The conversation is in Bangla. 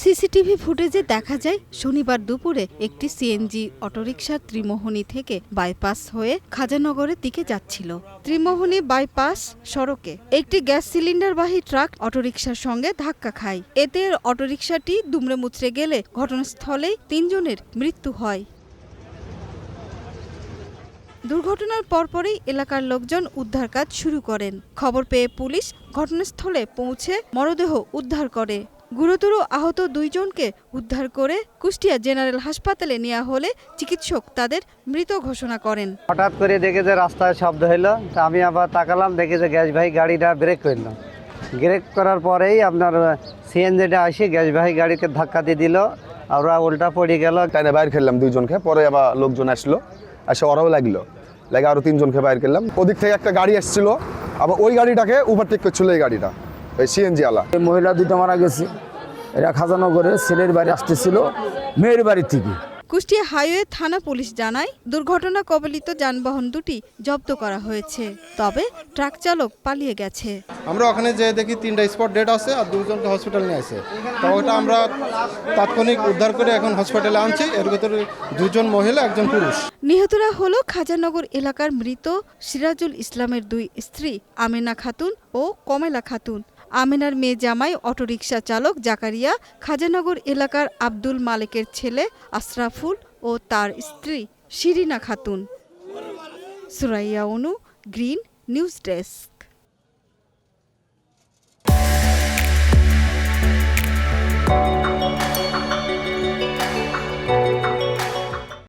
সিসিটিভি ফুটেজে দেখা যায় শনিবার দুপুরে একটি সিএনজি অটোরিকশা ত্রিমোহনী থেকে বাইপাস হয়ে খাজানগরের দিকে যাচ্ছিল। ত্রিমোহনী বাইপাস সড়কে একটি গ্যাস সিলিন্ডারবাহী ট্রাক অটোরিকশার সঙ্গে ধাক্কা খায়। এতে অটোরিকশাটি দুমড়ে মুচড়ে গেলে ঘটনাস্থলেই ৩ জনের মৃত্যু হয়। দুর্ঘটনার পরপরই এলাকার লোকজন উদ্ধার কাজ শুরু করেন। খবর পেয়ে পুলিশ ঘটনাস্থলে পৌঁছে মরদেহ উদ্ধার করে। গুরুতর আহত 2 জনকে উদ্ধার করে কুষ্টিয়া জেনারেল হাসপাতালে নেওয়া হলে চিকিৎসক তাদের মৃত ঘোষণা করেন। হঠাৎ করে দেখে যে রাস্তায় শব্দ হলো, তা আমি আবার তাকালাম, দেখে যে গ্যাসবাহী গাড়িটা ব্রেক করলো। ব্রেক করার পরেই আপনার সিএনজিটা এসে গ্যাসবাহী গাড়িকে ধাক্কা দিয়ে দিল, ওরা উল্টা পড়ে গেল। তাই না বাইর খেললাম 2 জনকে, পরে আবার লোকজন আসলো, এসে ওরাও লাগলো, লাগে আরো 3 জনকে বাইর করলাম। ওদিক থেকে একটা গাড়ি আসছিল, আবার ওই গাড়িটাকে ওভারটেক করছিল এই গাড়িটা, এই সিএনজি আলা। মহিলা 2টা মারা গেছে। এরা খাজানগরে ছেলের বাড়ি আসতেছিল মেয়ের বাড়ি থেকে। কুষ্টিয়া হাইওয়ে থানা পুলিশ জানায় দুর্ঘটনা কবলিত যানবাহন দুটি জব্দ করা হয়েছে, তবে ট্রাক চালক পালিয়ে গেছে। আমরা ওখানে যে দেখি 3টা স্পট ডেড আছে আর 2 জনকে হসপিটাল নিয়ে আসে। তো ওটা আমরা তাৎক্ষণিক উদ্ধার করে এখন হসপিটালে আনছি। এর ভিতরে 2 জন মহিলা 1 জন পুরুষ। নিহতরা হলো খাজানগর এলাকার মৃত সিরাজুল ইসলামের 2 স্ত্রী আমেনা খাতুন ও কমেলা খাতুন। আমেনার মেয়ে জামাই অটোরিকশা চালক জাকারিয়া, খাজানগর এলাকার আব্দুল মালেকের ছেলে আশরাফুল ও তার স্ত্রী শিরিনা খাতুন। সুরাইয়া অনু, গ্রিন নিউজ ডেস্ক।